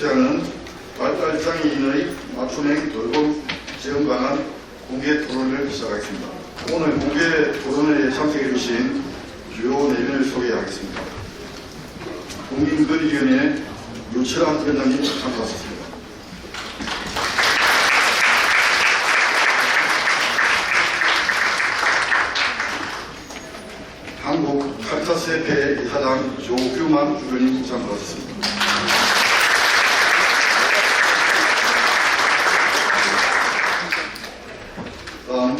주최하는 발달장애인의 맞춤형 돌봄 지원 관한 공개 토론을 시작하겠습니다. 오늘 공개 토론회에 참석해 주신 주요 4명을 소개하겠습니다. 국민권익위원회 유철한 위원장님 참석하셨습니다. 한국 카리타스협회 이사장 조규만 주교님 참석하셨습니다. 다음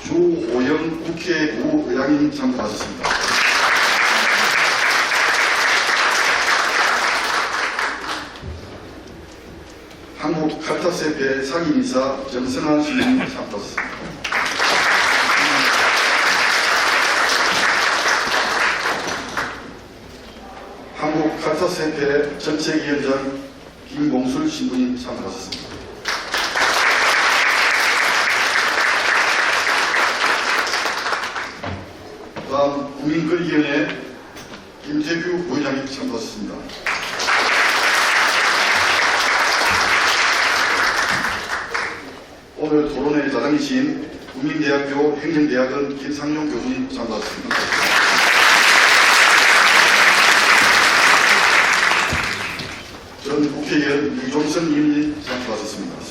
주호영 국회의장님 참석하셨습니다. 한국 카리타스협회 상임이사 정승환 시장님 참석하셨습니다. 한국 카리타스협회 정책위원장 김봉술 신부님 참석하셨습니다. 다음 국민권익위원회 김재규 부회장님 참석하셨습니다. 오늘 토론회 자장이신 국민대학교 행정대학원 김상용 교수님 참석하셨습니다. 전 국회의원 이종선 의원님 참석하셨습니다.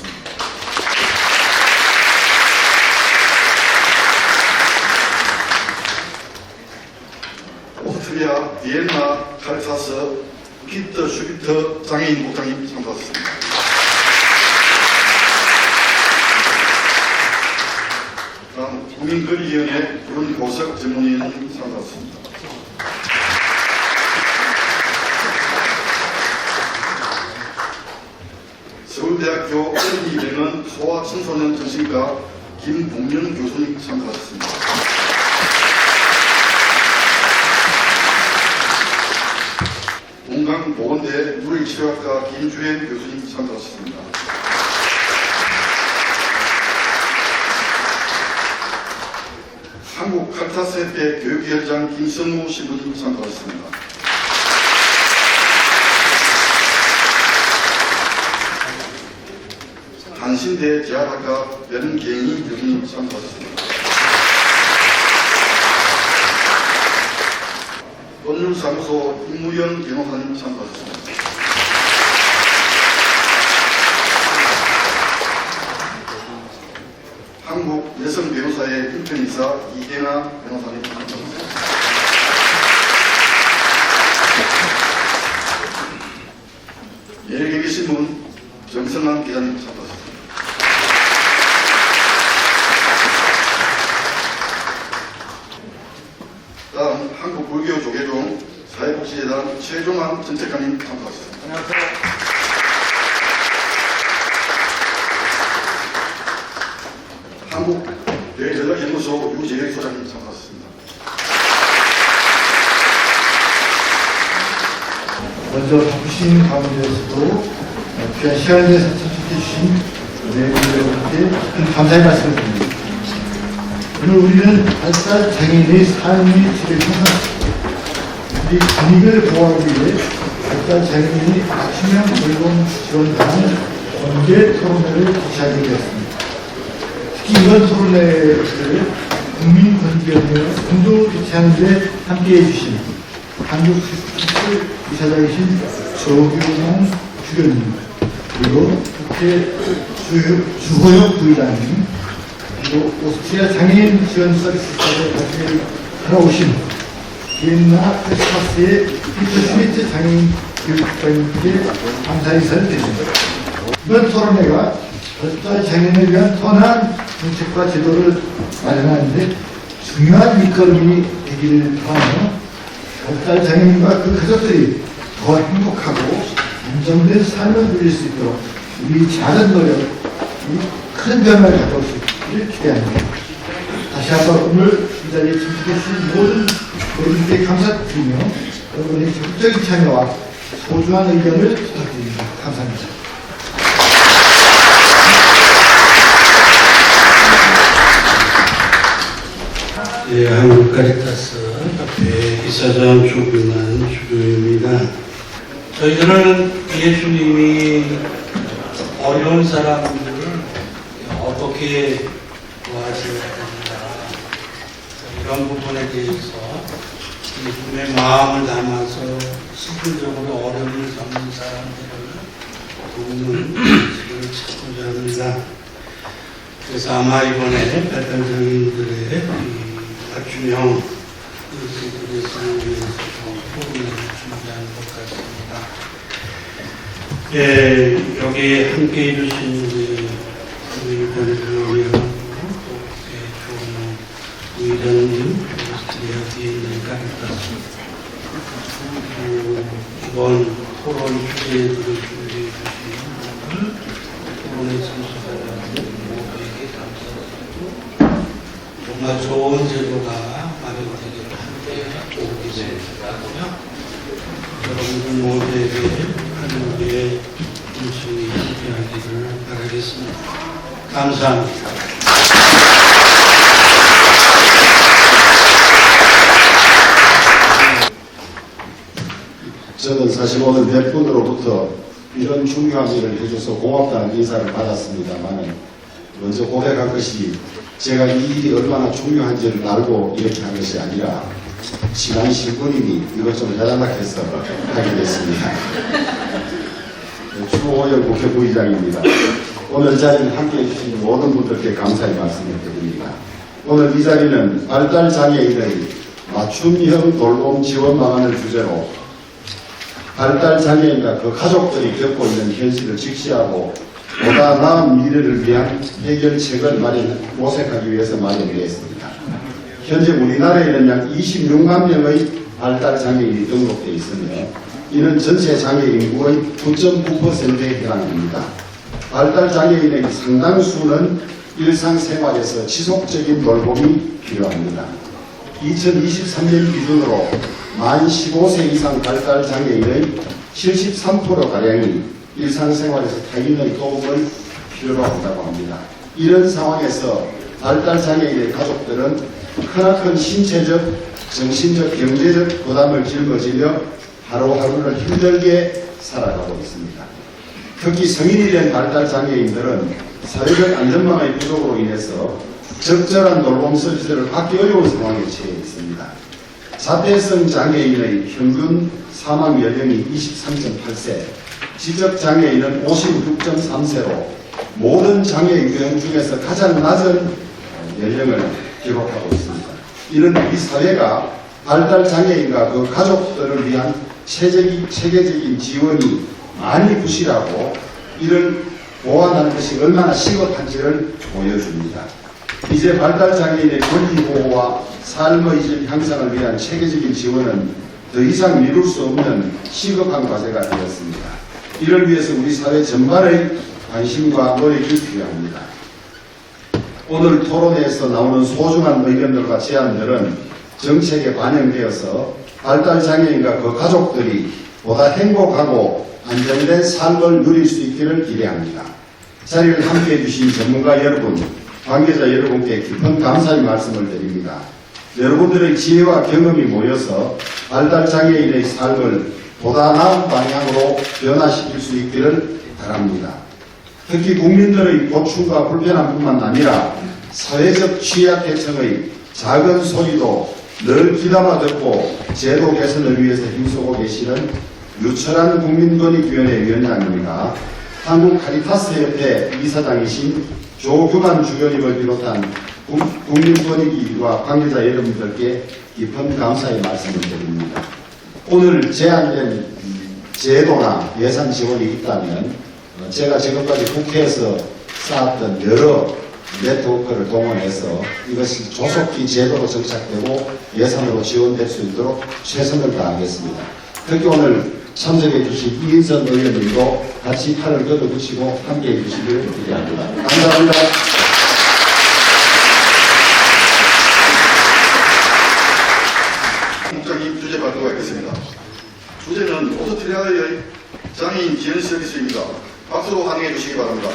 오스트리아 비엔나 카리타스 피터 슈비터 장애인 목장님 참석하셨습니다. 다음 국민권익위원회 구름보석 전문위원님 참석하셨습니다. 서울대학교 어린이병원 소아청소년 정신과 김봉명 교수님 참석하셨습니다. 동강보건대 물리치료학과 김주현 교수님 참석하셨습니다. 한국 카리타스협회 교육위원장 김성무 신부님 참석하셨습니다. 한신대 재활학과 변갱희 교수님 참석하셨습니다. 법률사무소 임무영 변호사님 참석하셨습니다. 한국 여성변호사의 인권이사 이혜나 변호사님 참석하셨습니다. 매일경기신문 정성환 기자님 참석하셨습니다. 다음 한국불교조계종 사회복지재단 최종환 정책관님 참석하셨습니다. 안녕하세요. 한국대전략연구소 유재혁 소장님 참석하셨습니다. 먼저 바쁘신 가운데서도 귀한 시간을 내서 참석해 주신 여러분께 큰 감사의 말씀을 드립니다. 오늘 우리는 발달 장애인의 삶의 질을 향상시키고 우리 국민을 보호하기 위해 발달 장애인이 맞춤형 돌봄 지원 강한 공개 토론회를 개최하게 되었습니다. 특히 이번 토론회를 국민권익위원회와 공동 개최하는 데 함께해 주신 한국 카리타스 이사장이신 조규만 주교님, 그리고 국회 주호영 부의장님, 그리고 오스트리아 장애인 지원 서비스사를 같이 하러 오신 비엔나 카리타스의 피터 슈미트 장애인 교육국장님께 감사 인사를 드립니다. 이번 토론회가 발달 장애인을 위한 선한 정책과 제도를 마련하는 데 중요한 밑거름이 되기를 바라며 발달 장애인과 그 가족들이 더 행복하고 안정된 삶을 누릴 수 있도록 우리 작은 노력, 큰 변화를 가져올 수 있기를 기대합니다. 다시 한번 오늘 이 자리에 참석해주신 모든 여러분께 감사드리며 여러분의 적극적인 참여와 소중한 의견을 부탁드립니다. 감사합니다. 예, 한국 카리타스 협회 이사장 조규만 주교입니다. 저희들은 예수님이 어려운 사람들을 어떻게 도와줘야 된다. 이런 부분에 대해서 예수님의 마음을 담아서 실질적으로 어려움을 겪는 사람들을 도우는 방식을 찾고자 합니다. 그래서 아마 이번에 발달장애인들의 맞춤형 의식들을 위해서 포럼을 준비한 것 같습니다. 여기 함께 해주신 우리 변호사님하고 또 조은호 부의장님, 뒤에 있는 까르타 이번 토론 주제들을 준비해 주신 분들 토론에 참석하는 모두에게 감사드리고 정말 좋은 제도가 마련되기를 함께 도우기 바라고요. 여러분들 모두에게 하늘의 인심이 함께하기를 바라겠습니다. 감사합니다. 저는 사실 오늘 몇 분으로부터 이런 중요한 일을 해줘서 고맙다는 인사를 받았습니다만 먼저 고백할 것이 제가 이 일이 얼마나 중요한지를 알고 이렇게 한 것이 아니라 친한 신부님이 이것 좀 해달라 해서 하게 됐습니다. 주호영 국회부의장입니다. 오늘 자리를 함께해 주신 모든 분들께 감사의 말씀을 드립니다. 오늘 이 자리는 발달장애인의 맞춤형 돌봄 지원 방안을 주제로 발달장애인과 그 가족들이 겪고 있는 현실을 직시하고 보다 나은 미래를 위한 해결책을 모색하기 위해서 마련되었습니다. 현재 우리나라에는 약 26만 명의 발달장애인이 등록되어 있으며 이는 전체 장애인 인구의 9.9%에 해당합니다. 발달장애인의 상당수는 일상생활에서 지속적인 돌봄이 필요합니다. 2023년 기준으로 만 15세 이상 발달장애인의 73%가량이 일상생활에서 타인의 도움을 필요로 한다고 합니다. 이런 상황에서 발달장애인의 가족들은 크나큰 신체적, 정신적, 경제적 부담을 짊어지며 하루하루를 힘들게 살아가고 있습니다. 특히 성인이 된 발달장애인들은 사회적 안전망의 부족으로 인해서 적절한 돌봄 서비스를 받기 어려운 상황에 처해 있습니다. 자폐성 장애인의 평균 사망 연령이 23.8세, 지적장애인은 56.3세로 모든 장애 유형 중에서 가장 낮은 연령을 기록하고 있습니다. 이런 우리 사회가 발달장애인과 그 가족들을 위한 체계적인 지원이 많이 부실하고 이를 보완하는 것이 얼마나 시급한지를 보여줍니다. 이제 발달장애인의 권리보호와 삶의 질 향상을 위한 체계적인 지원은 더 이상 미룰 수 없는 시급한 과제가 되었습니다. 이를 위해서 우리 사회 전반의 관심과 노력이 필요합니다. 오늘 토론회에서 나오는 소중한 의견들과 제안들은 정책에 반영되어서 발달장애인과 그 가족들이 보다 행복하고 안정된 삶을 누릴 수 있기를 기대합니다. 자리를 함께해 주신 전문가 여러분, 관계자 여러분께 깊은 감사의 말씀을 드립니다. 여러분들의 지혜와 경험이 모여서 발달장애인의 삶을 보다 나은 방향으로 변화시킬 수 있기를 바랍니다. 특히 국민들의 고충과 불편함뿐만 아니라 사회적 취약계층의 작은 소리도 늘 귀담아 듣고 제도 개선을 위해서 힘쓰고 계시는 유철한 국민권익위원회 위원장님과 한국카리타스협회 이사장이신 조규만 주교님을 비롯한 국민권익위와 관계자 여러분들께 깊은 감사의 말씀을 드립니다. 오늘 제안된 제도나 예산 지원이 있다면 제가 지금까지 국회에서 쌓았던 여러 네트워크를 동원해서 이것이 조속히 제도로 정착되고 예산으로 지원될 수 있도록 최선을 다하겠습니다. 특히 오늘 참석해 주신 이인선 의원님도 같이 팔을 걷어붙이고 함께해 주시길 기대합니다. 감사합니다. 국장님 주제 발표가 있겠습니다. 주제는 오스트리아의 장애인 지원 서비스입니다. 박수로 환영해 주시기 바랍니다.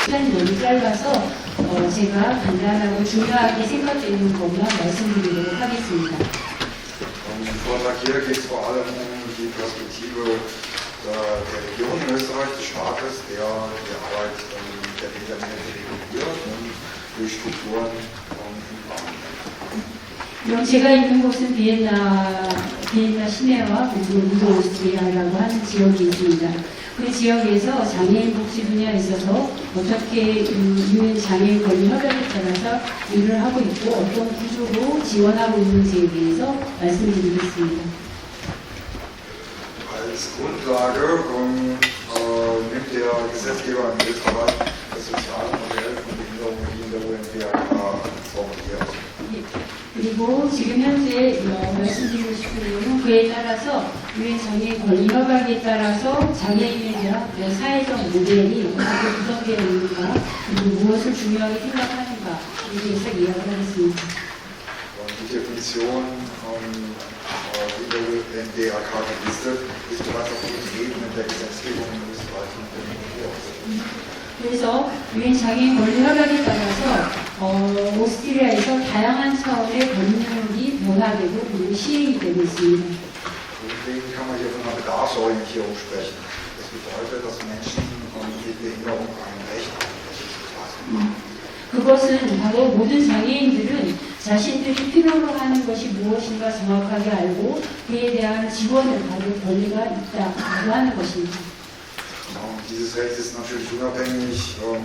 시간이 너무 짧아서 제가 간단하고 중요하게 생각되는 것만 말씀드리도록 하겠습니다. Vortrag hier geht es vor allem um die Perspektive der Region in Österreich, des Staates, der die Arbeit der Bädermärkte reguliert und durch Strukturen 제가 있는 곳은 비엔나 시내와 그리고 오스트리아라고 하는 지역이 있습니다. 그 지역에서 장애인 복지 분야에 있어서 어떻게 유엔 장애인 권리 협약에 따라서 일을 하고 있고 어떤 구조로 지원하고 있는지에 대해서 말씀드리겠습니다. Als Grundlage nimmt der Gesetzgeber in Österreich das soziale Modell von Behinderung in der UNPAK formuliert. 그리고 지금 현재 말씀드리고 싶은 내용은 그에 따라서 유엔 장애인 권리 협약에 따라서 장애인에 대한 사회적 모델이 어떻게 구성되어 있는가 그리고 무엇을 중요하게 생각하는가에 대해서 이야기를 하겠습니다. Die Definition in der UNPAK gelistet ist bereits auf den Ebenen der Gesetzgebung in Österreich implementiert. 그래서 유엔 장애인 권리 협약에 따라서 오스트리아에서 다양한 차원의 법률이 변화되고 그리고 시행이 되고 있습니다. Deswegen kann man hier von einer Bedarfsorientierung sprechen. Das bedeutet, dass Menschen mit Behinderung ein Recht haben. 그것은 바로 모든 장애인들은 자신들이 필요로 하는 것이 무엇인가 정확하게 알고 그에 대한 지원을 받을 권리가 있다고 하는 것입니다. Dieses Recht ist natürlich unabhängig von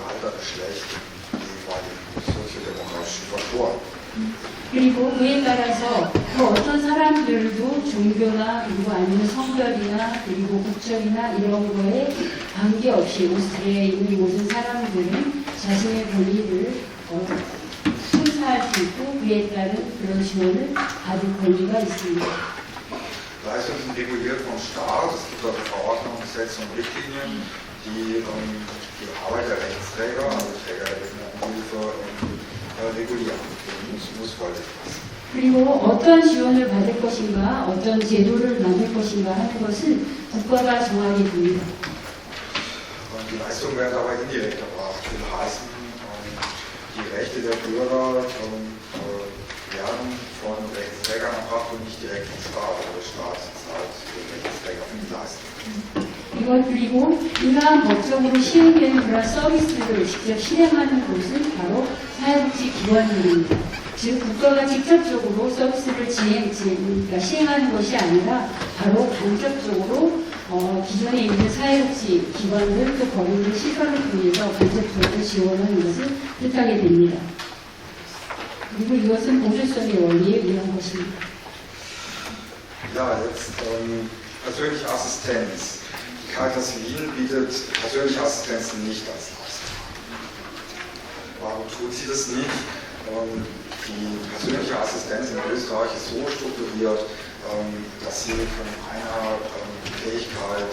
Alter, Geschlecht, jeweiligen soziodemografischen Faktoren. 그리고 그에 따라서 그 어떤 사람들도 종교나 그리고 아니면 성별이나 그리고 국적이나 이런 거에 관계없이 오스트리아에 있는 모든 사람들은 자신의 권리를 행사할 수 있고 그에 따른 그런 지원을 받을 권리가 있습니다. Leistungen sind reguliert vom Staat. Es gibt also Verordnungen, Gesetze und Richtlinien, die die Arbeit der Rechtsträger, also Träger der Behindertenhilfe, regulieren. muss vorliegen. 그리고 어떤 지원을 받을 것인가, 어떤 제도를 만들 것인가 하는 것은 국가가 정하게 됩니다. Die Leistungen werden dabei indirekt erbracht. Das heißt, die Rechte der Bürger werden von Rechtsträgern erbracht und nicht direkt vom Staat. Der Staat zahlt den Rechtsträger für die Leistung. 이건 그리고 이러한 법적으로 시행되는 그런 서비스를 직접 실행하는 곳은 바로 사회복지기관들입니다. 즉 국가가 직접적으로 서비스를 시행하는 것이 아니라 바로 간접적으로 기존에 있는 사회복지기관을 또 거기를 시설을 통해서 간접적으로 지원하는 것을 뜻하게 됩니다. 그리고 이것은 보조성의 원리에 의한 것입니다. Ja, jetzt persönliche Assistenz. Die Caritas Wien bietet persönliche Assistenz nicht als Leistung. Warum tut sie das nicht? Die persönliche Assistenz in Österreich ist so strukturiert, dass sie von einer Fähigkeit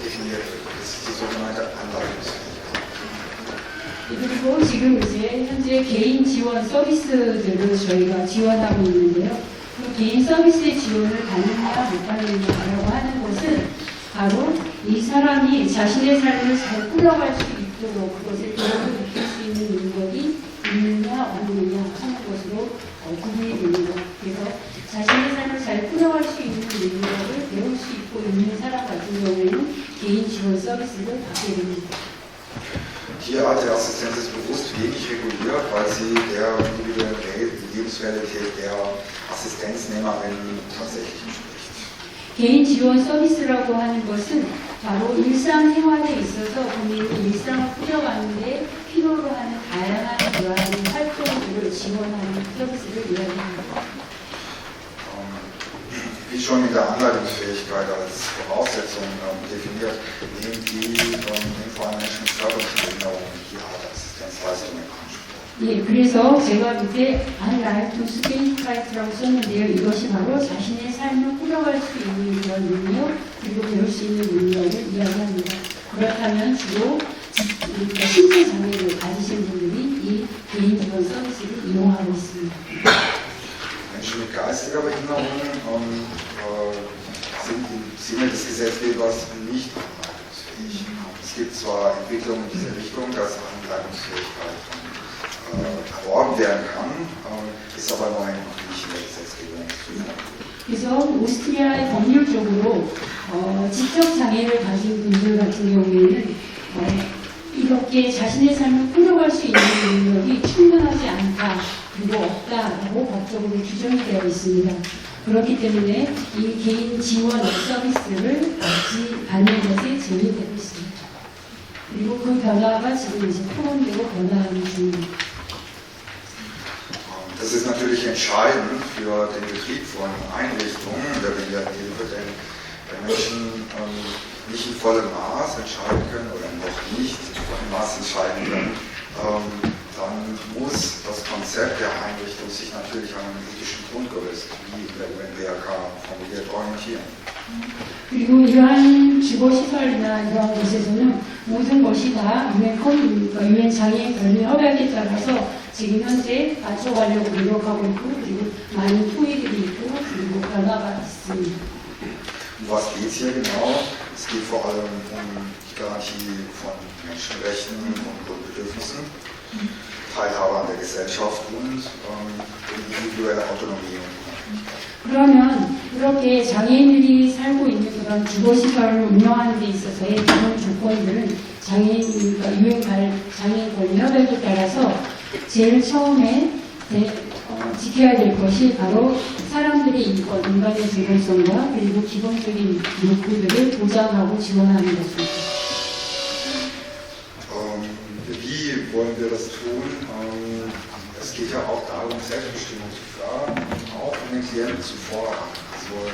definiert wird. Das ist die sogenannte Anleitungsfähigkeit. 그리고 지금 이제 현재 개인 지원 서비스들을 저희가 지원하고 있는데요. 그 개인 서비스의 지원을 받느냐 못 받느냐라고 하는 것은 바로 이 사람이 자신의 삶을 잘 꾸려갈 수 있도록 그것을 배우고 느낄 수 있는 능력이 있느냐 없느냐 하는 것으로 구분이 됩니다. 그래서 자신의 삶을 잘 꾸려갈 수 있는 능력을 배울 수 있고 있는 사람 같은 경우에는 개인 지원 서비스를 받게 됩니다. Die Art der Assistenz ist bewusst wenig reguliert, weil sie der individuellen Lebensrealität der Assistenznehmerin tatsächlich entspricht. 개인 지원 서비스라고 하는 것은 바로 일상생활에 있어서 본인의 일상을 꾸려가는 데 필요로 하는 다양한 그러한 활동들을 지원하는 서비스를 이야기합니다. Wie schon in der Anleitungsfähigkeit als Voraussetzung definiert, nehmen die vor allem Menschen mit körperlichen Behinderungen die Art der Assistenzleistungen in Anspruch. 예, 그래서 제가 밑에 Anleitungsfähigkeit라고 썼는데요. 이것이 바로 자신의 삶을 꾸려갈 수 있는 그런 능력, 그리고 배울 수 있는 능력을 이야기합니다. 그렇다면 주로 신체 장애를 가지신 분들이 이 개인 지원 서비스를 이용하고 있습니다. Menschen mit geistiger Behinderung sind im Sinne des Gesetzgebers nicht anleitungsfähig. Es gibt zwar Entwicklungen in diese Richtung, dass Anleitungsfähigkeit erworben werden kann, ist aber noch nicht in der Gesetzgebung zu finden. 그래서 오스트리아의 법률적으로 지적 장애를 가진 분들 같은 경우에는 이렇게 자신의 삶을 꾸려갈 수 있는 능력이 충분하지 않다, 그리고 없다라고 법적으로 규정이 되어 있습니다. 그렇기 때문에 이 개인 지원 서비스를 받는 것에 제한되고 있습니다. 그리고 그 변화가 지금 이제 토론되고 변화하는 중입니다. Das ist natürlich entscheidend für den Betrieb von Einrichtungen der Behindertenhilfe, denn wenn Menschen nicht in vollem Maß entscheiden können oder noch nicht in vollem Maß entscheiden können, dann muss das Konzept der Einrichtung sich natürlich an einem ethischen Grundgerüst, wie in der UNBRK formuliert, orientieren. 그리고 이러한 주거시설이나 이러한 곳에서는 모든 것이 다 유엔 장애인 권리 협약에 따라서 지금 현재 맞춰가려고 노력하고 있고, 그리고 많은 토의들이 있고, 그리고 변화가 있습니다. Um was geht es hier genau? Es geht vor allem um die Garantie von Menschenrechten und Grundbedürfnissen, Teilhabe an der Gesellschaft und individuelle Autonomie. 그러면 이렇게 장애인들이 살고 있는 그런 주거시설을 운영하는 데 있어서의 기본 조건들은 유엔 장애인 권리 협약에 따라서 제일 처음에 지켜야 될 것이 바로 사람들의 인권, 인간의 존엄성과 그리고 기본적인 욕구들을 보장하고 지원하는 것입니다. Wie wollen wir das tun? Es geht ja auch darum, Selbstbestimmung zu fördern und auch um den Klienten zu fordern. Also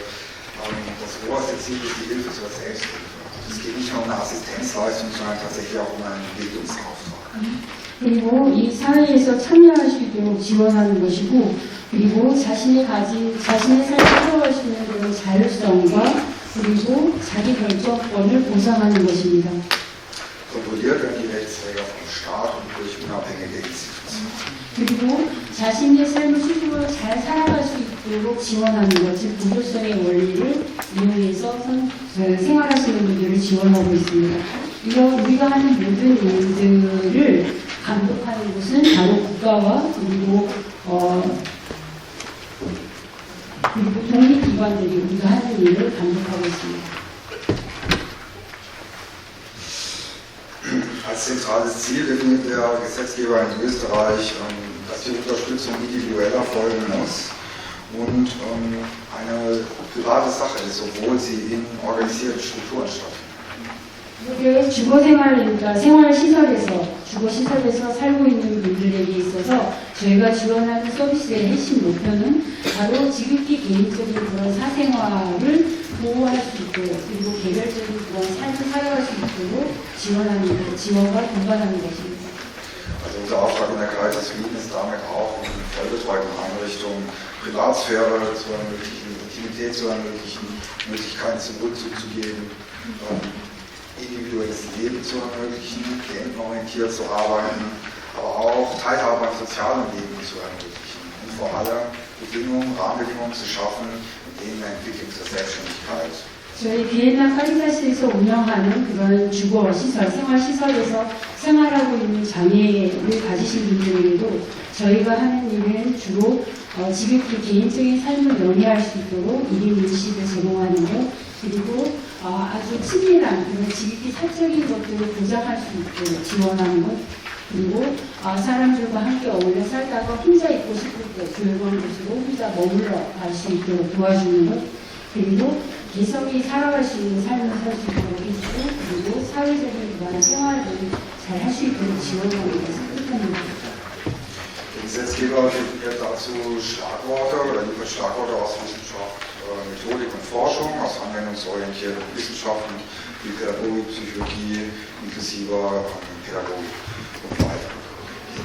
das oberste Ziel ist die Hilfe zur Selbsthilfe. Es geht nicht nur um eine Assistenzleistung, sondern tatsächlich auch um einen Bildungsauftrag. 그리고 이 사회에서 참여할 수 있도록 지원하는 것이고, 그리고 자신의 삶을 살아갈 수 있는 그런 자율성과 그리고 자기 결정권을 보장하는 것입니다. Kontrolliert werden die Rechtsträger vom Staat und durch unabhängige Institutionen. 그리고 자신의 삶을 스스로 잘 살아갈 수 있도록 지원하는 것, 즉 보조성의 원리를 이용해서 생활하시는 분들을 지원하고 있습니다. 우리가 하는 모든 일들을 감독하는 곳은 바로 국가와 그리고 독립기관들이 우리가 하는 일을 감독하고 있습니다. Als zentrales Ziel definiert der Gesetzgeber in Österreich, dass die Unterstützung individuell erfolgen muss und eine private Sache ist, obwohl sie in organisierten Strukturen stattfindet. 이게 주거생활이니까 주거시설에서 살고 있는 분들에게 있어서 저희가 지원하는 서비스의 핵심 목표는 바로 지극히 개인적인 그런 사생활을 보호할 수 있도록 그리고 개별적인 그런 삶을 살아갈 수 있도록 지원과 동반하는 것입니다. Also unser Auftrag in der Caritas Wien ist damit auch in vollbetreuten Einrichtungen Privatsphäre zu ermöglichen, Intimität zu ermöglichen, Möglichkeiten zum Rückzug zu geben, individuelles Leben zu ermöglichen, klientenorientiert zu arbeiten, aber auch Teilhabe am sozialen Leben zu ermöglichen und vor allem Rahmenbedingungen zu schaffen, mit denen eine Entwicklung zur Selbstständigkeit. 저희 비엔나 카리타스에서 운영하는 그런 주거시설, 생활시설에서 생활하고 있는 장애를 가지신 분들에게도 저희가 하는 일은 주로 지극히 개인적인 삶을 영위할 수 있도록 1인 1식을 제공하는 것, 그리고 아주 친밀한 그런 지극히 사적인 것들을 보장할 수 있도록 지원하는 것, 그리고 사람들과 함께 어울려 살다가 혼자 있고 싶을 때 조용한 곳으로 혼자 머물러 갈 수 있도록 도와주는 것, 그리고 개성이 살아갈 수 있는 삶을 살 수 있도록 해주고, 그리고 사회적인 그런 생활을 잘 할 수 있도록 지원하는 것을 뜻합니다. Der Gesetzgeber definiert dazu Schlagworte oder liefert Schlagworte aus Wissenschaft, Methodik und Forschung, aus anwendungsorientierten Wissenschaften wie Pädagogik, Psychologie, inklusive Pädagogik und weiter.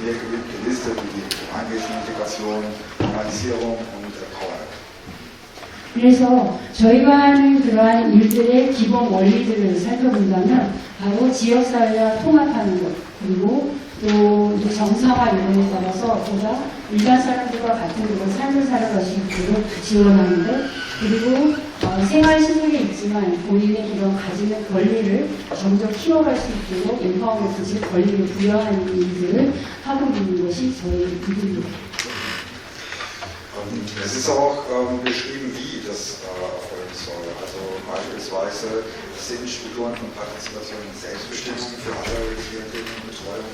Hier wird gelistet die Einwesenintegration, Normalisierung und Empowerment. 그래서 저희가 하는 그러한 일들의 기본 원리들을 살펴본다면 바로 지역사회와 통합하는 것, 그리고 또 정상화 이론에 따라서 보다 일반 사람들과 같은 그런 삶을 살아갈 수 있도록 지원하는 것, 그리고 생활시설에 있지만 본인의 그런 가지는 권리를 점점 키워갈 수 있도록 empowerment, 즉 권리를 부여하는 일들을 하고 있는 것이 저희 일입니다. Es ist auch beschrieben, wie das das erfolgen soll. Also beispielsweise sind Strukturen von Partizipation und Selbstbestimmung für alle Klientinnen und Betreuung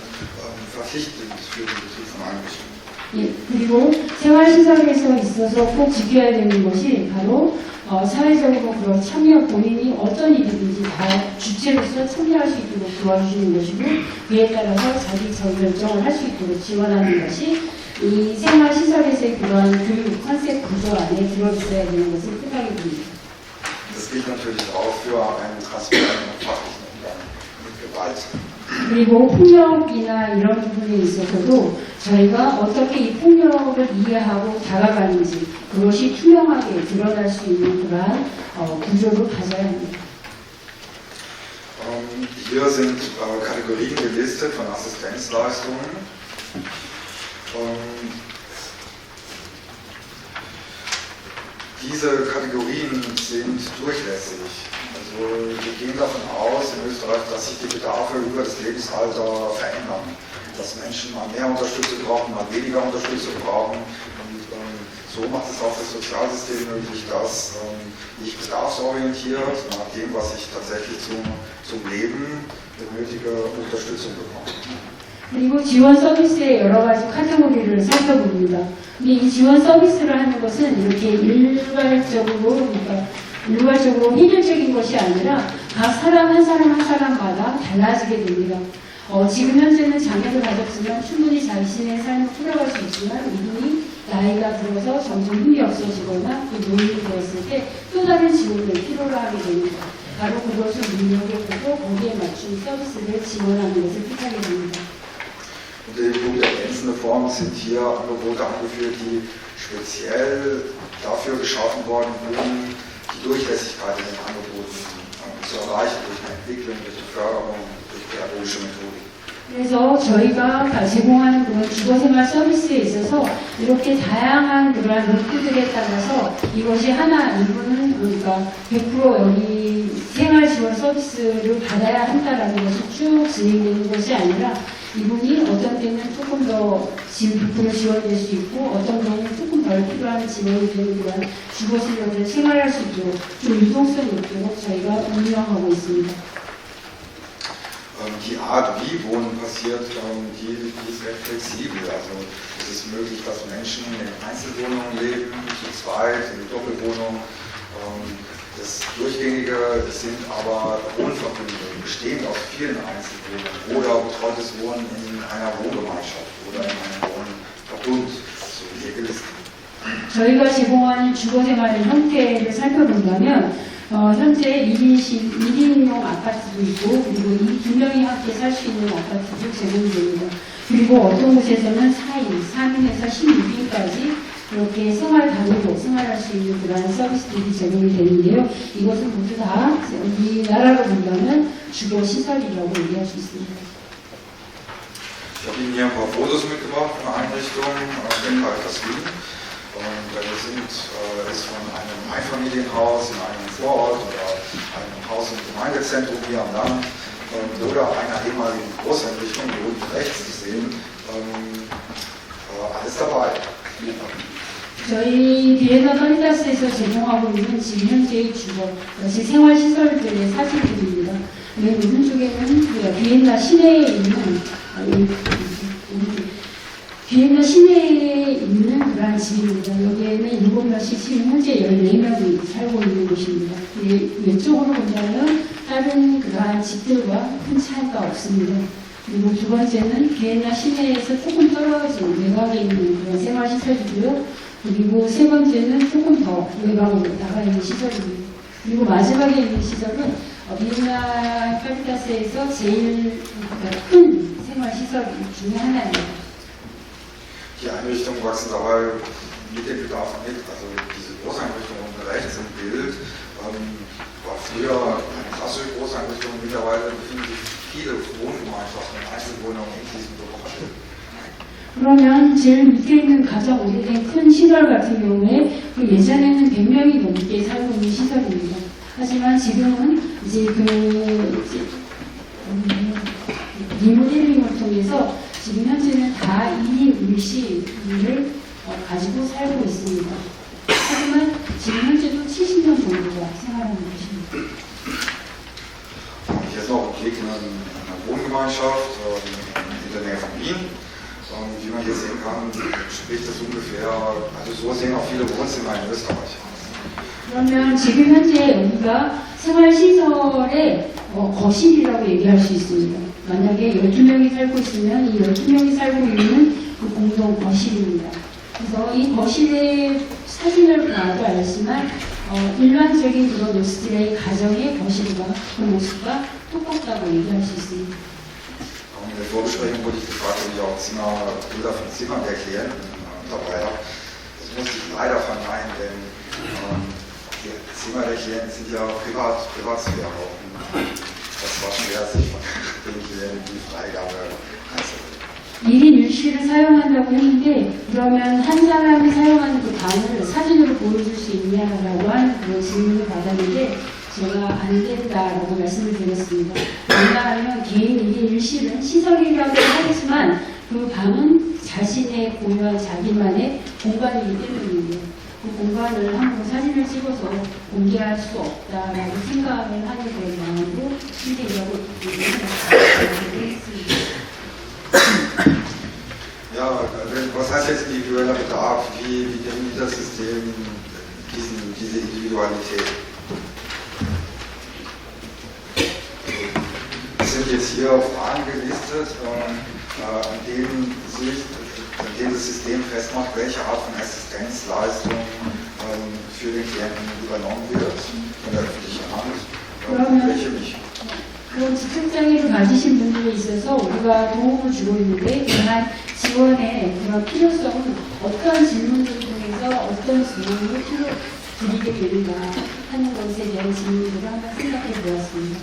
verpflichtend für den Betrieb von Einrichtungen. 예, 그리고 생활시설에서 있어서 꼭 지켜야 되는 것이 바로 사회적으로 그런 참여 본인이 어떤 일이든지 다 주체로서 참여할 수 있도록 도와주시는 것이고 그에 따라서 자기 결정을 할 수 있도록 지원하는 것이 이 생활시설에서의 그러한 교육 컨셉 구조 안에 들어있어야 되는 것을 생각이 듭니다. Das gilt natürlich auch für einen transparenten und fachlichen Umgang mit Gewalt. 그리고 폭력이나 이런 부분에 있어서도 저희가 어떻게 이 폭력을 이해하고 다가가는지 그것이 투명하게 드러날 수 있는 그러한 구조를 가져야 합니다. Hier sind Kategorien gelistet von Assistenzleistungen. Diese Kategorien sind durchlässig. Also wir gehen davon aus in Österreich, dass sich die Bedarfe über das Lebensalter verändern. Dass Menschen mal mehr Unterstützung brauchen, mal weniger Unterstützung brauchen. Und so macht es auch das Sozialsystem möglich, dass ich bedarfsorientiert, nach dem, was ich tatsächlich zum Leben benötige, Unterstützung bekomme. 그리고 지원 서비스의 여러 가지 카테고리를 살펴봅니다. 근데 이 지원 서비스를 하는 것은 이렇게 일괄적으로 일률적인 것이 아니라 각 사람 한 사람마다 달라지게 됩니다. 지금 현재는 장애를 가졌지만 충분히 자신의 삶을 풀어갈 수 있지만 이분이 나이가 들어서 점점 힘이 없어지거나 또 노인이 되었을 때 또 다른 지원을 필요로 하게 됩니다. 바로 그것을 눈여겨보고 거기에 맞춘 서비스를 지원하는 것을 뜻하게 됩니다. Und die Punkt ergänzende Formen sind hier Angebote angeführt, die speziell dafür geschaffen wurden, um die Durchlässigkeit in den Angeboten zu erreichen, durch eine Entwicklung, durch die Förderung, durch pädagogische Methodik. 그래서 저희가 제공하는 그런 주거생활 서비스에 있어서 이렇게 다양한 그런 루트들에 따라서 이것이 하나 일부는 그러니까 100% 여기 생활 지원 서비스를 받아야 한다라는 것이 쭉 진행되는 것이 아니라 이분이 어떤 때는 조금 더 100% 지원될 수 있고 어떤 경우는 조금 덜 필요한 지원이 되는 그런 주거생활을 생활할 수 있도록 좀 유동성이 있도록 저희가 운영하고 있습니다. Die Art, wie Wohnen passiert, die ist recht flexibel. Also es ist möglich, dass Menschen in Einzelwohnungen leben, zu zweit, in Doppelwohnungen. Das Durchgängige sind aber Wohnverbünde, bestehend aus vielen Einzelwohnungen oder betreutes Wohnen in einer Wohngemeinschaft oder in einem Wohnverbund, so wie hier gelistet. 저희가 제공하는 주거생활의 형태를 살펴본다면 현재 1인용 아파트도 있고 그리고 이 두 명이 함께 살 수 있는 아파트도 제공됩니다. 그리고 어떤 곳에서는 4인, 3인에서 16인까지 이렇게 생활 단위로 생활할 수 있는 그러한 서비스들이 제공이 되는데요. 이것은 모두 다 우리나라로 본다면 주거시설이라고 얘기할 수 있습니다. Ich habe Ihnen hier ein paar Fotos mitgebracht von Einrichtungen in Caritas Wien. Ist von einem Einfamilienhaus in einem Vorort oder einem Haus im Gemeindezentrum hier am Land oder einer ehemaligen Großeinrichtung, hier unten rechts zu sehen, alles dabei. 저희 비엔나 카리타스에서 제공하고 있는 지금 현재의 주거, 즉 생활시설들의 사진들입니다. 맨 오른쪽에는 비엔나 시내에 있는 그러한 집입니다. 여기에는 7명씩 지금 현재 14명이 살고 있는 곳입니다. 왼쪽으로 본다면 다른 그러한 집들과 큰 차이가 없습니다. 그리고 두 번째는 비엔나 시내에서 조금 떨어진 외곽에 있는 그런 생활시설이고요. 그리고 세 번째는 조금 더 외곽으로 나가 있는 시설입니다. 그리고 마지막에 있는 시설은 비엔나 카리타스에서 제일 큰 생활시설 중에 하나입니다. Die Einrichtungen wachsen dabei mit den Bedarfen mit. Also diese Großeinrichtung unten rechts im Bild war früher eine klassische Großeinrichtung. Mittlerweile befinden sich viele Wohngemeinschaften und Einzelwohnungen in diesem Bereich. 그러면 제일 밑에 있는 가장 오래된 큰 시설 같은 경우에 예전에는 100명이 넘게 살고 있는 시설입니다. 하지만 지금은 이제 리모델링을 통해서 지금 현재는 다 2인 일실을 가지고 살고 있습니다. 하지만 지금 현재도 생활하는 것입니다. Hier ist noch ein Blick in eine Wohngemeinschaft in der Nähe von Wien. Wie man hier sehen kann, spricht das ungefähr, also so sehen auch viele Wohnzimmer in Österreich aus. 그러면 지금 현재 여기가 생활시설의 거실이라고 얘기할 수 있습니다. 만약에 12명이 살고 있으면 이 12명이 살고 있는 그 공동 거실입니다. 그래서 이 거실의 사진을 봐도 알지만 일반적인 그런 오스트리아의 가정의 거실과 그 모습과 똑같다고 얘기할 수 있습니다. In der Vorbesprechung wurde ich gefragt, ob ich auch Bilder von Zimmern der Klienten dabei habe. Das musste ich leider verneinen, denn die Zimmer der Klienten sind ja Privatsphäre. Das war schwer, sich von den Klienten die Freigabe einzuholen. 1인 1실을 사용한다고 했는데 그러면 한 사람이 사용하는 그 방을 사진으로 보여줄 수 있냐라고 하는 그런 질문을 받았는데 제가 안 된다라고 말씀을 드렸습니다. 왜냐하면 개인 1인 1실은 시설이라고 하지만 그 방은 자신의 고유한 자기만의 공간이기 때문이에요. 그 공간을 한번 사진을 찍어서 공개할 수 없다라고 생각을 하는 그런 마음으로 현재 일하고 있기 때문에 Ja, was heißt jetzt individueller Bedarf? Wie definiert das System diese Individualität? Es sind jetzt hier Fragen gelistet, an denen das System festmacht, welche Art von Assistenzleistung für den Klienten übernommen wird von der öffentlichen Hand und welche nicht. 그런 지적장애를 가지신 분들이 있어서 우리가 도움을 주고 있는데 그러한 지원의 그런 필요성은 어떤 질문을 통해서 어떤 질문을 드리게 되는가 하는 것에 대한 질문들을 한번 생각해 보았습니다.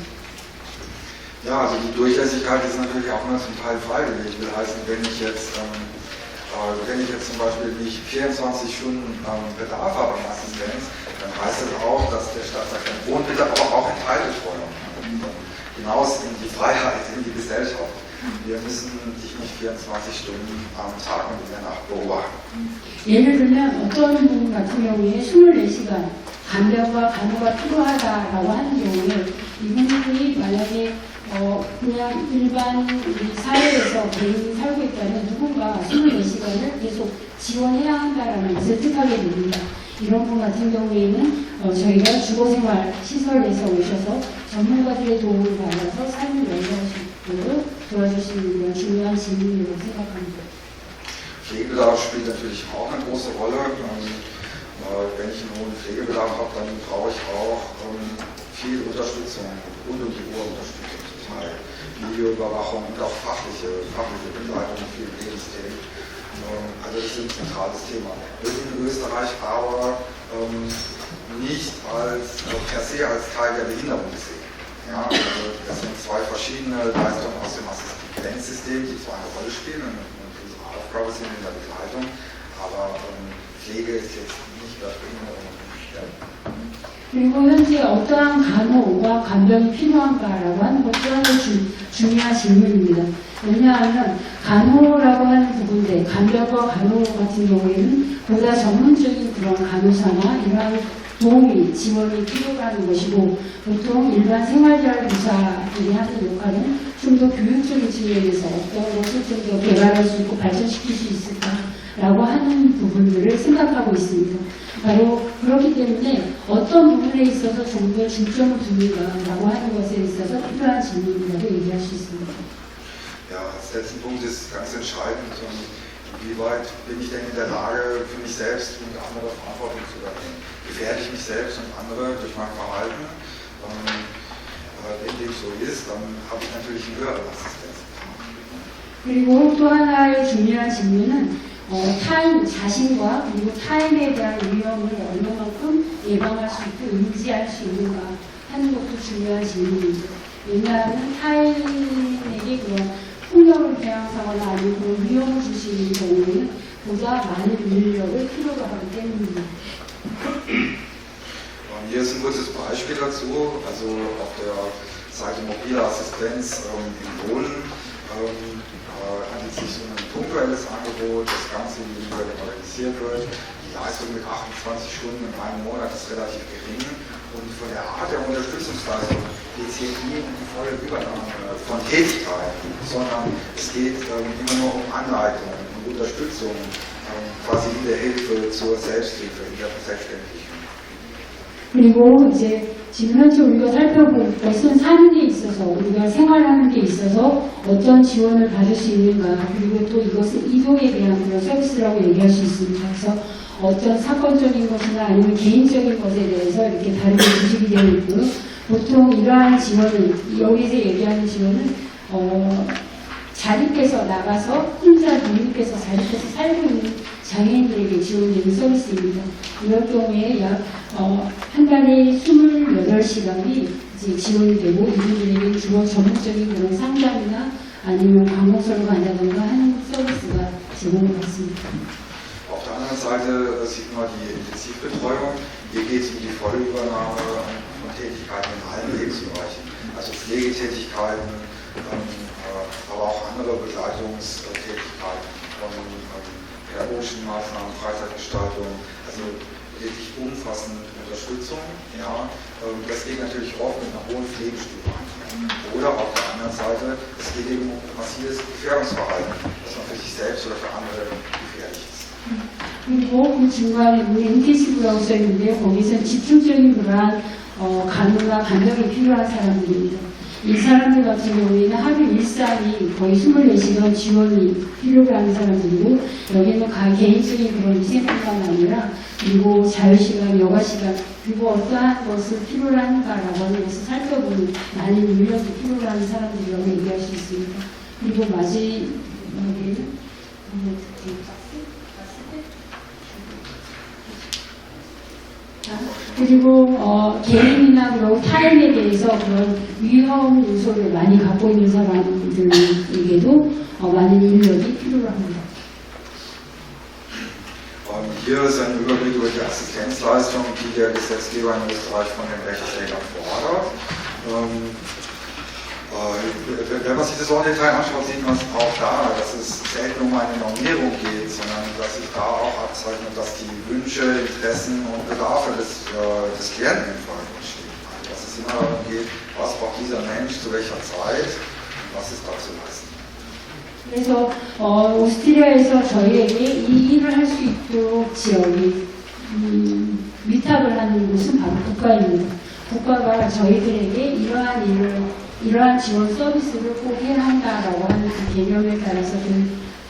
Ja, also die Durchlässigkeit ist natürlich auch immer zum Teil freiwillig. Will heißen, wenn ich jetzt zum Beispiel nicht 24 Stunden Bedarf habe an Assistenz, dann heißt das auch, dass der Stadtrat kein Wohnbedarf, aber auch Enthaltungssteuerung hinaus in die Freiheit, in die Gesellschaft. Wir müssen dich nicht 24 Stunden am Tag und in der Nacht beobachten. 예를 들면 어떤 분 같은 경우에 24시간 간병과 간호가 필요하다라고 하는 경우에 이분들이 만약에 그냥 일반 우리 사회에서 개인이 살고 있다면 누군가 24시간을 계속 지원해야 한다라는 것을 뜻하게 됩니다. 이런 분 같은 경우에는 저희가 주거생활 시설에서 오셔서 전문가들의 도움을 받아서 삶을 연구할 수 있도록 도와주시는 그런 중요한 질문이라고 생각합니다. Pflegebedarf spielt natürlich auch eine große Rolle. Wenn ich einen hohen Pflegebedarf habe, dann brauche ich auch viel Unterstützung, rund um die Uhr Unterstützung zum Teil. Videoüberwachung und auch fachliche Begleitung für Lebensthemen. Also das ist ein zentrales Thema. Wird in Österreich aber nicht per se als Teil der Behinderung gesehen. Ja, also das sind zwei verschiedene Leistungen aus dem Assistenzsystem, die zwar eine Rolle spielen und unsere Aufgabe sind in der Begleitung, aber Pflege ist jetzt nicht bei Behinderung. 그리고 현재 어떠한 간호와 간병이 필요한가라고 하는 것 또한 중요한 질문입니다. 왜냐하면 간호라고 하는 부분인데 간병과 간호 같은 경우에는 보다 전문적인 그런 간호사나 이러한 도움이 지원이 필요한 것이고 보통 일반 생활자료사들이 하는 역할은 좀 더 교육적인 측면에서 어떤 것을 좀 더 개발할 수 있고 발전시킬 수 있을까라고 하는 부분들을 생각하고 있습니다. 바로 그렇기 때문에 어떤 부분에 있어서 좀 더 중점을 두는가라고 하는 것에 있어서 필요한 질문이라고 얘기할 수 있습니다. Ja, als letzten Punkt ist ganz entscheidend, inwieweit bin ich denn in der Lage, für mich selbst und andere Verantwortung zu übernehmen. Gefährde ich mich selbst und andere durch mein Verhalten? Wenn dem so ist, dann habe ich natürlich einen höheren Assistenzbedarf. 그리고 또 하나의 중요한 질문은 타인 자신과 그리고 타인에 대한 위험을 얼마만큼 예방할 수 있고 인지할 수 있는가 하는 것도 중요한 질문입니다. 왜냐하면 타인에게 그런 폭력을 배양하거나 아니면 그런 위험을 줄 수 있는 경우에는 보다 많은 인력을 필요로 하기 때문입니다. Hier ist ein kurzes Beispiel dazu, also auf der Seite mobile Assistenz im Wohnen handelt es sich um ein punktuelles Angebot, das Ganze individuell organisiert wird. die Leistung mit 28 Stunden in einem Monat ist relativ gering und von der Art der Unterstützungsleistung geht es hier nie um die volle Übernahme von Tätigkeiten, sondern es geht immer nur um Anleitung und Unterstützung, quasi in der Hilfe zur Selbsthilfe, in der Selbstständigkeit. 그리고 이제 지금 현재 우리가 살펴볼 것은 사는 데 있어서 우리가 생활하는 데 있어서 어떤 지원을 받을 수 있는가, 그리고 또 이것은 이동에 대한 그런 서비스라고 얘기할 수 있습니다. 그래서 어떤 사건적인 것이나 아니면 개인적인 것에 대해서 이렇게 다르게 지식이 되어 있고요. 보통 이러한 지원은, 여기서 얘기하는 지원은 자립해서 나가서 혼자 독립해서 자립해서 살고 있는 장애인들에게 지원되는 서비스입니다. 이럴 경우에 약 한 달에 28시간이 이제 지원이 되고 이분들에게 주로 전문적인 그런 상담이나 아니면 방문서를 간다던가 하는 서비스가 제공을 받습니다. Auf der anderen Seite sieht man die Intensivbetreuung. Hier geht es um die volle Übernahme von Tätigkeiten in allen Lebensbereichen, also Pflegetätigkeiten, aber auch andere Begleitungstätigkeiten von pädagogischen Maßnahmen, Freizeitgestaltung, also wirklich umfassend Unterstützung. Ja, das geht natürlich oft mit einer hohen Pflegestufe ein. Oder auf der anderen Seite, es geht eben um massives Gefährdungsverhalten, das man für sich selbst oder für andere gefährlich ist. 그리고 그 중간에 인텐시브라고 써있는데 거기서 집중적인 그러한 간호나 간병이 필요한 사람들입니다. 이 사람들 같은 경우에는 하루 일상이 거의 24시간 지원이 필요로 하는 사람들이고, 여기는 개인적인 그런 희생뿐만 아니라 그리고 자유시간, 여가시간, 그리고 어떠한 것을 필요로 하는가라고 하는 것을 살펴보는 많은 인력이 필요로 하는 사람들이라고 얘기할 수 있습니다. 그리고 마지막에는 그리고 개인이나 그리고 타인에 대해서 그런 위험 요소를 많이 갖고 있는 사람들에게도 많은 인력이 필요로 합니다. Hier ist ein Überblick über die Assistenzleistung, die der Gesetzgeber in Österreich von den Rechtsträgern fordert. Wenn man sich das auch im Detail anschaut, sieht man es auch da, dass es selten um eine Normierung geht, sondern dass sich da auch abzeichnet, dass die Wünsche, Interessen und Bedarfe des Klienten im Vordergrund stehen. Also dass es immer darum geht, was braucht dieser Mensch zu welcher Zeit und was ist da zu leisten. 그래서 오스트리아에서 저희에게 이 일을 할 수 있도록 지역이 위탁을 하는 곳은 바로 국가입니다. 국가가 저희들에게 이러한 지원 서비스를 꼭 해야 한다라고 하는 그 개념에 따라서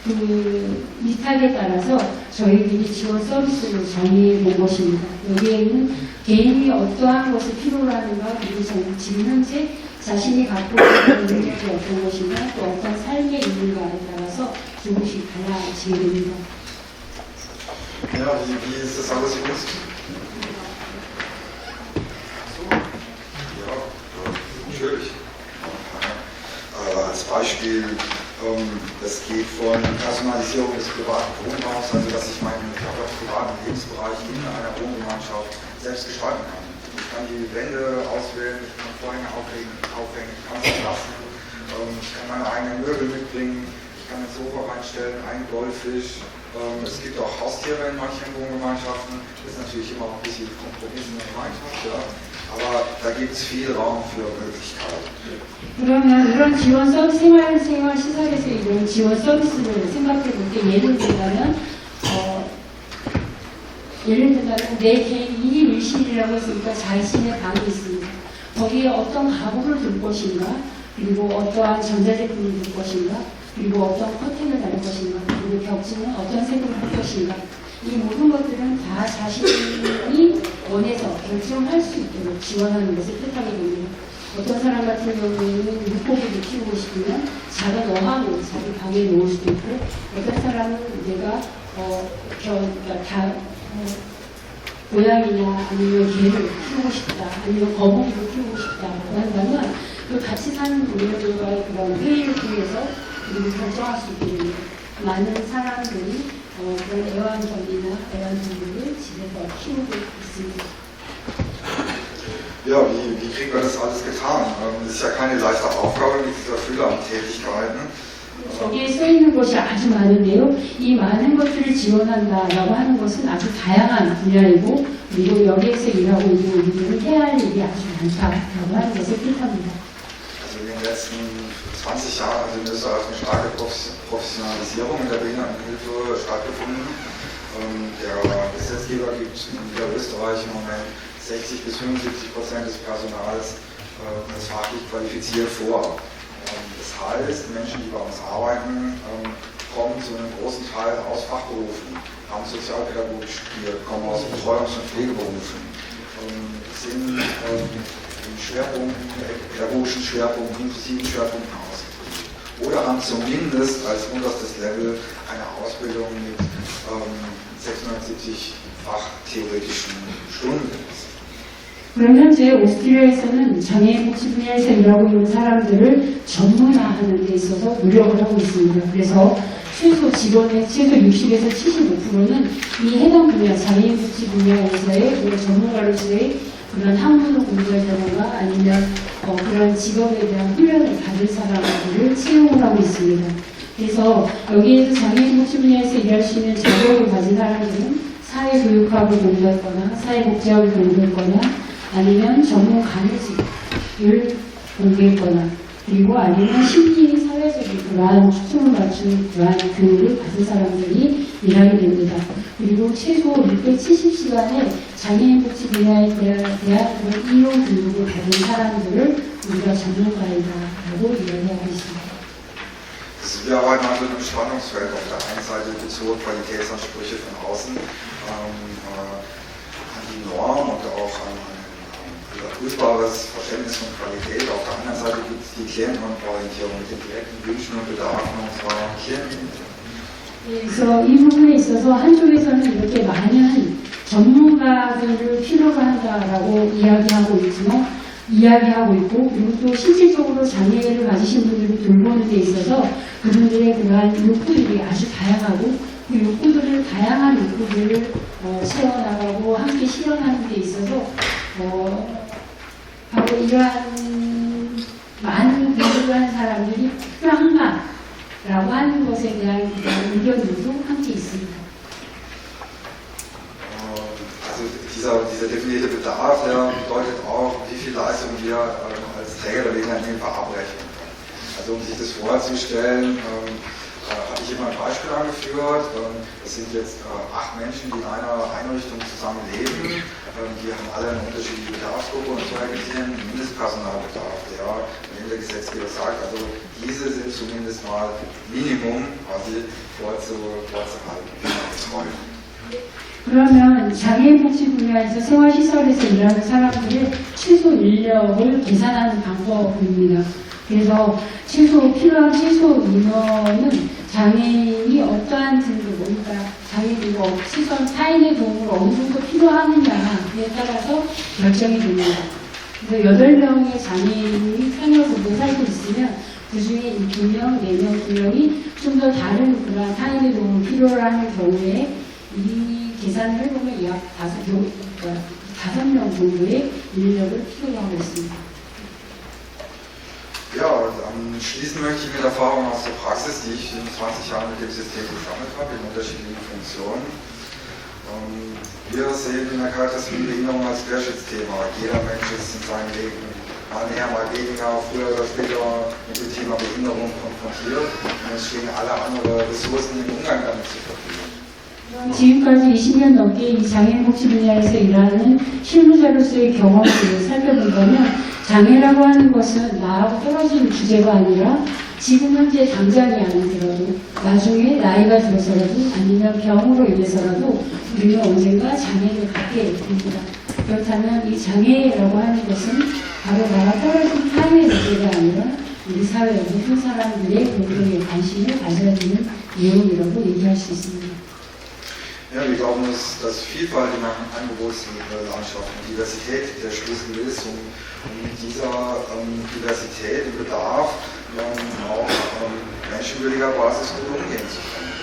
그 위탁에 따라서 저희들이 지원 서비스를 정의해 본 것입니다. 여기에는 개인이 어떠한 것을 필요로 하는가, 그리고 지금 현재 자신이 갖고 있는 능력이 어떤 것인가, 또 어떤 삶에 있는가에 따라서 조금씩 달라지게 됩니다. Ja, wie ist das alles gewusst? Ja, natürlich. Als Beispiel, das geht von Personalisierung des privaten Wohnraums, also dass ich meinen privaten Lebensbereich in einer Wohngemeinschaft selbst gestalten kann. Ich kann die Wände auswählen, ich kann Vorhänge aufhängen, ich kann es lassen, ich kann meine eigenen Möbel mitbringen, ich kann ein Sofa reinstellen, einen Goldfisch. Es gibt auch Haustiere in manchen Wohngemeinschaften, das ist natürlich immer ein bisschen Kompromiss in der Gemeinschaft, ja. Aber da gibt es viel Raum für Möglichkeiten. 그러면 이런 지원 서비스, 생활 시설에서 이런 지원 서비스를 생각해 볼 때 예를 들면 내 개인 1인 1실이라고 했으니까 자신의 방이 있습니다. 거기에 어떤 가구를 둘 것인가, 그리고 어떠한 전자제품을 둘 것인가, 그리고 어떤 커튼을 달을 것인가, 그리고 벽지는 어떤 색으로 할 것인가, 이 모든 것들은 다 자신이 원해서 결정할 수 있도록 지원하는 것을 뜻하게 됩니다. 어떤 사람 같은 경우에는 물고기를 키우고 싶으면 작은 어항을 자기 방에 놓을 수도 있고, 어떤 사람은 내가 고양이나 아니면 개를 키우고 싶다, 아니면 거북이를 키우고 싶다라고 한다면 그 같이 사는 분들과의 그런 회의를 통해서 그리고 결정할 수 있게 됩니다. 많은 사람들이 그런 애완견이나 애완동물을 집에서 키우고 있습니다. Ja, wie kriegen wir das alles getan? Das ist ja keine leichte Aufgabe mit dieser Fülle an Tätigkeiten. 저기에 써 있는 것이 아주 많은데요. 이 많은 것들을 지원한다라고 하는 것은 아주 다양한 분야이고, 그리고 여기에서 일하고 있는 우리들은 해야 할 일이 아주 많다라고 하는 것을 뜻합니다. Also in den letzten 20 Jahren hat in Österreich eine starke Professionalisierung in der Behindertenhilfe stattgefunden. Der Gesetzgeber gibt in Österreich im Moment 60 bis 75% des Personals als fachlich qualifiziert vor. Das heißt, Menschen, die bei uns arbeiten, kommen zu einem großen Teil aus Fachberufen, haben Sozialpädagogik studiert, kommen aus Betreuungs- und Pflegeberufen, sind im Schwerpunkt, pädagogischen Schwerpunkt, inklusiven Schwerpunkten ausgebildet. Oder haben zumindest als unterstes Level eine Ausbildung mit 670 fachtheoretischen Stunden. 그럼 현재 오스트리아에서는 장애인 복지 분야에서 일하고 있는 사람들을 전문화하는 데 있어서 노력을 하고 있습니다. 그래서 최소 직원의 최소 60에서 75%는 이 해당 분야, 장애인 복지 분야에서의 전문가로서의 그런 학문을 공부하다던가 아니면 그런 직업에 대한 훈련을 받은 사람들을 채용을 하고 있습니다. 그래서 여기에서 장애인 복지 분야에서 일할 수 있는 자격을 가진 사람들은 사회교육학을 공부했거나 사회복지학을 공부했거나 아니면 전문 간호직을 공부했거나 그리고 아니면 심리 사회적인 그러한 초점을 맞춘 그러한 교육을 받은 사람들이 일하게 됩니다. 그리고 최소 670시간의 장애인 복지 분야에 대한 그런 이용 교육을 받은 사람들을 우리가 전문가이다라고 이야기하고 있습니다. Wir arbeiten also in einem Spannungsfeld. Auf der einen Seite gibt es hohe Qualitätsansprüche von außen an die Norm und auch an überprüfbares Verständnis von Qualität. Auf der anderen Seite gibt es die Klientenorientierung mit den direkten Wünschen und Bedarfen unserer Klienten. 그래서 이 부분에 있어서 한쪽에서는 이렇게 많은 전문가들을 필요로 한다라고 이야기하고 있고 그리고 또 실질적으로 장애를 가지신 분들을 돌보는 데 있어서 그분들의 그러한 욕구들이 아주 다양하고 그 욕구들을 다양한 욕구들을 채워나가고 함께 실현하는 데 있어서 바로 이러한 많은 공부를 한 사람들이 필요한가라고 하는 것에 대한 의견들도 함께 있습니다. Also dieser definierte Bedarf, der bedeutet auch, wie viel Leistung wir als Träger der Behindertenhilfe abrechnen können. Also um sich das vorzustellen, habe ich immer ein Beispiel angeführt. Das sind jetzt 8 Menschen, die in einer Einrichtung zusammen leben. Die haben alle eine unterschiedliche Bedarfsgruppe und so existieren Mindestpersonalbedarf, der, wenn der Gesetzgeber sagt, also diese sind zumindest mal Minimum quasi vorzuhalten. 그러면 장애인 복지 분야에서 생활시설에서 일하는 사람들의 최소 인력을 계산하는 방법입니다. 그래서 필요한 최소 인원은 장애인이 어떠한 등급, 그러니까 장애인 시설 타인의 도움을 어느 정도 필요하느냐에 따라서 결정이 됩니다. 그래서 8명의 장애인이 생활복지에 살고 있으면 그 중에 2명, 4명, 2명이 좀 더 다른 그러한 타인의 도움을 필요로 하는 경우에 이 계산을 해보면 약 5명 정도의 인력을 필요로 하고 있습니다. Ja, und schließen möchte ich mit Erfahrungen aus der Praxis, die ich in 20 Jahren mit dem System gesammelt habe, in unterschiedlichen Funktionen. Wir sehen in der Caritas Behinderung als Querschnittsthema. Jeder Mensch ist in seinem Leben mal mehr, mal weniger, früher oder später mit dem Thema Behinderung konfrontiert und es stehen alle andere Ressourcen im Umgang damit zur Verfügung. 지금까지 20년 넘게 이 장애인 복지 분야에서 일하는 실무자로서의 경험을 살펴본다면 장애라고 하는 것은 나하고 떨어진 주제가 아니라 지금 현재 당장이 아니더라도 나중에 나이가 들어서라도 아니면 병으로 인해서라도 우리는 언젠가 장애를 갖게 됩니다. 그렇다면 이 장애라고 하는 것은 바로 나와 떨어진 타인의 문제가 아니라 우리 사회의 모든 사람들의 공동의 관심을 가져야 되는 내용이라고 얘기할 수 있습니다. Ja, wir glauben, dass Vielfalt in der Angebotslandschaft und Diversität der Schlüssel ist, um mit dieser Diversität im Bedarf auch menschenwürdiger Basis gut umgehen zu können.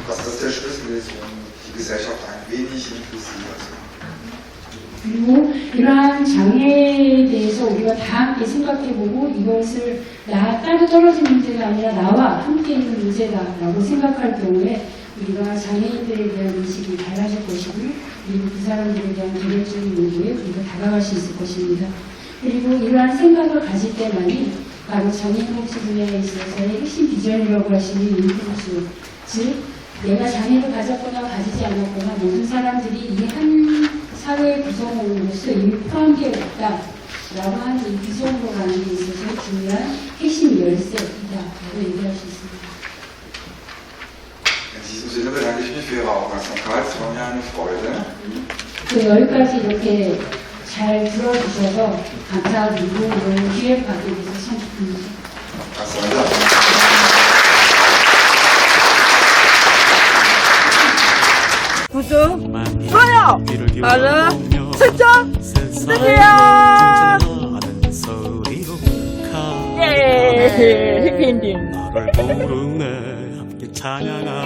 Dass das der Schlüssel ist, um die Gesellschaft ein wenig inklusiver zu machen. 그리고 이러한 장애에 대해서 우리가 다 함께 생각해보고 이것을 따로 떨어진 문제가 아니라 나와 함께 있는 문제다라고 생각할 경우에 우리가 장애인들에 대한 인식이 달라질 것이고 그리고 그 사람들에 대한 개별적인 요구에 우리가 다가갈 수 있을 것입니다. 그리고 이러한 생각을 가질 때만이 바로 장애인복지 분야에 있어서의 핵심 비전이라고 할 수 있는 인클루시브, 즉 내가 장애를 가졌거나 가지지 않았거나 모든 사람들이 이 한 사회의 구성원으로서 이미 포함되어 있다라고 하는 이 비전으로 가는 데 있어서 중요한 핵심 열쇠이다라고 얘기할 수 있습니다. In diesem Sinne bedanke ich mich für Ihre Aufmerksamkeit. Es war mir eine Freude. 그 여기까지 이렇게 잘 들어주셔서 감사드리고 이런 기회를 받게 돼서 참 기쁩니다. 감사합니다. 구독, 좋아요, 알람 설정 부탁해요. 예, 해피엔딩. 나를 부르네 함께 찬양하